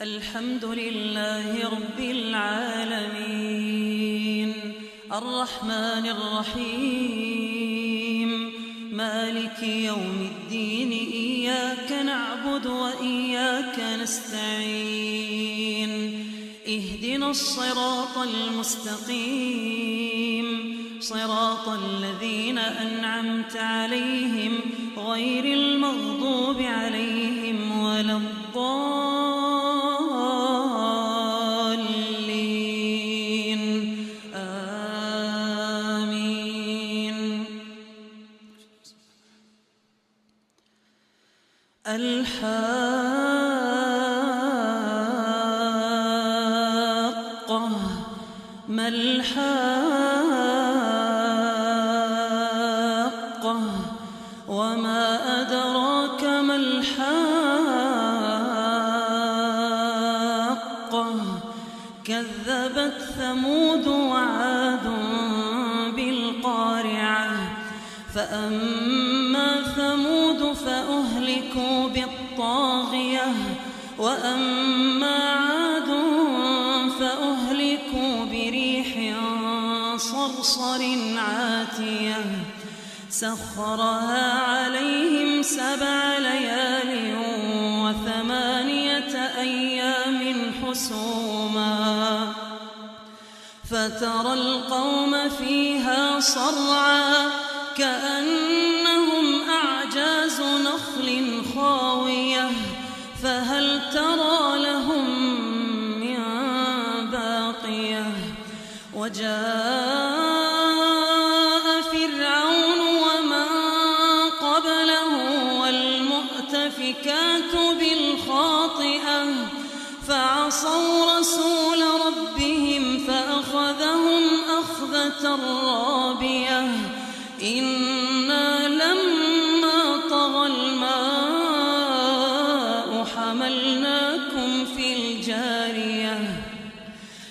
الحمد لله رب العالمين الرحمن الرحيم مالك يوم الدين إياك نعبد وإياك نستعين اهدنا الصراط المستقيم صراط الذين أنعمت عليهم غير المغضوب عليهم ولا الضالين آمين. الحاقة ما الحاقة وما أدراك ما الحاقة كذبت ثمود وعاد بالقارعة فأما ثمود فأهلكوا بالطاغية وأما عاد فأهلكوا بريح صرصر عاتية سخرها عليهم 7 ليال و8 أيام حسوما فترى القوم فيها صرعا كأنهم أعجاز نخل خاوية فهل ترى لهم من باقية وجاء فرعون ومن قبله والمؤتفكات بالخاطئة فعصوا رسول ربهم فأخذهم أخذة رابية إنا لما طغى الماء حملناكم في الجارية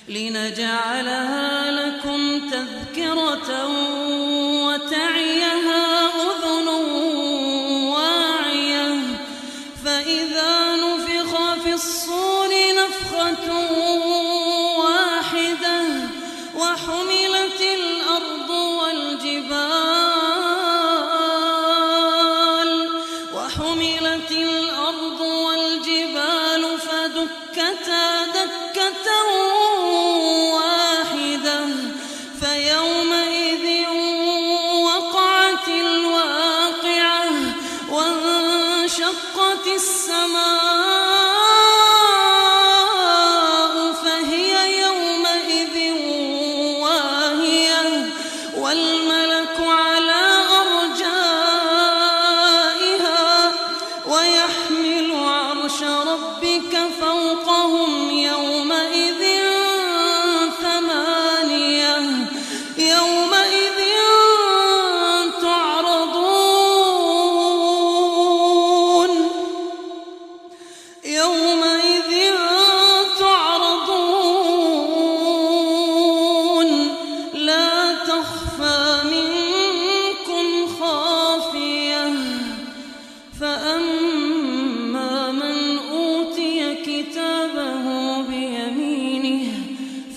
لنجعلها لكم تذكرة وتعيها أذن واعية فإذا نفخ في الصور نفخة واحدة وحملت الأرض والجبال فدكتا دكة واحدة فيومئذ وقعت الواقعة وانشقت السماء فهي يومئذ واهية والملك على أرجائها ويحمل عرش ربك فوقهم يومئذ 8 يومئذ تعرضون لا تخفى منكم خافية فأما من أوتي كتابه بيمينه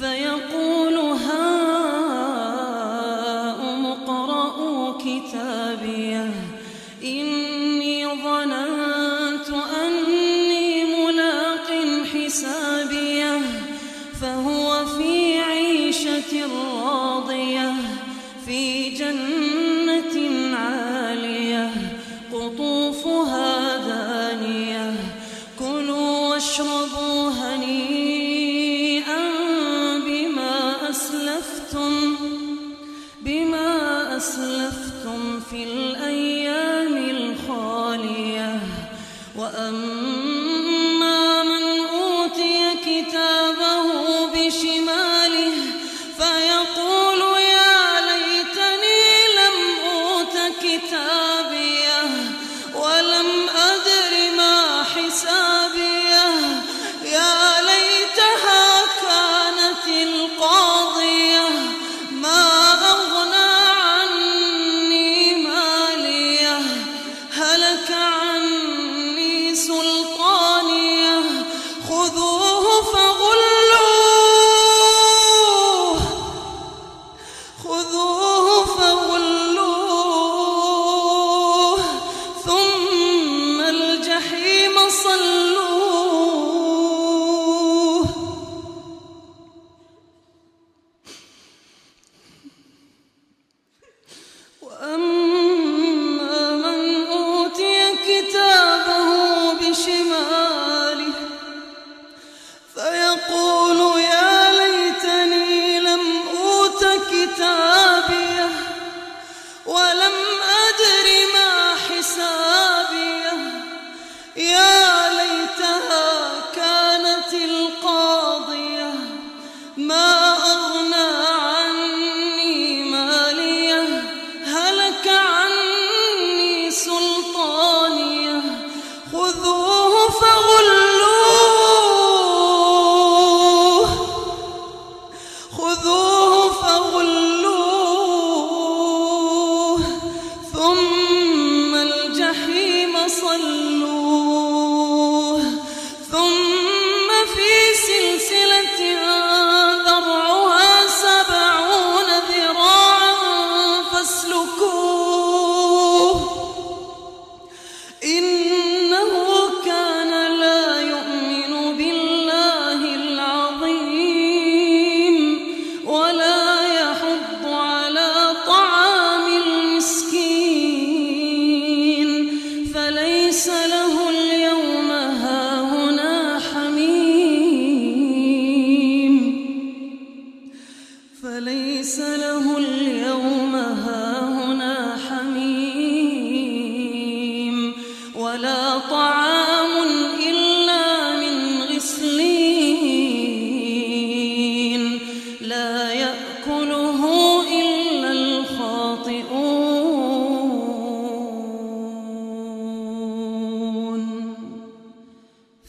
فيقول هاؤم اقرءوا كتابيه إني ظننت أني ملاق حسابيه فهو في عيشة راضية في جنة عالية قطوفها دانية كلوا واشربوا هنيئا بما أسلفتم في الأيام الخالية وأما من أوتي كتابه بشماله فيقول يا ليتني لم أوت كتابيه ولم أدر ما حسابيه يا ليتها كانت القاضية ما أغنى عني ماليه هلك عني سلطانيه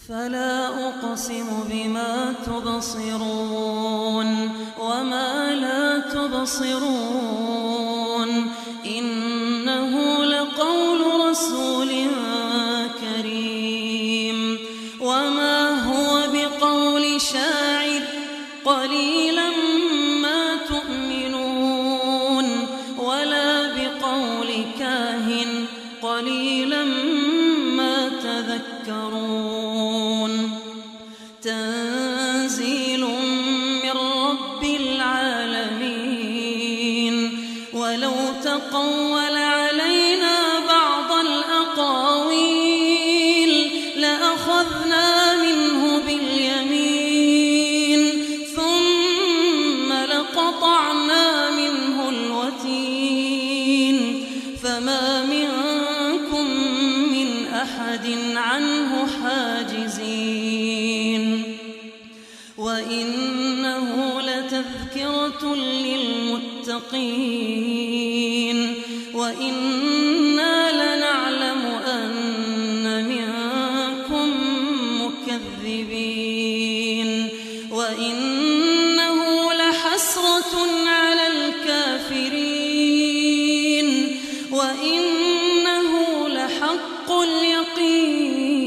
فلا أقسم بما تبصرون وما لا تبصرون إنه لقول رسول كريم وما هو بقول شاعر قليلا ما تؤمنون ولا بقول كاهن قليلا ما تذكرون تنزيل من رب العالمين ولو تقول علينا بعض الأقاويل لأخذنا منه باليمين ثم لقطعنا منه الوتين فما منكم من أحد عنه حاجزين وإنه لتذكرة للمتقين وإنا لنعلم أن منكم مكذبين وإنه لحسرة على الكافرين وإنه لحق اليقين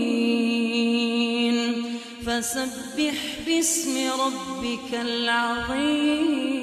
فسبح باسم ربك العظيم.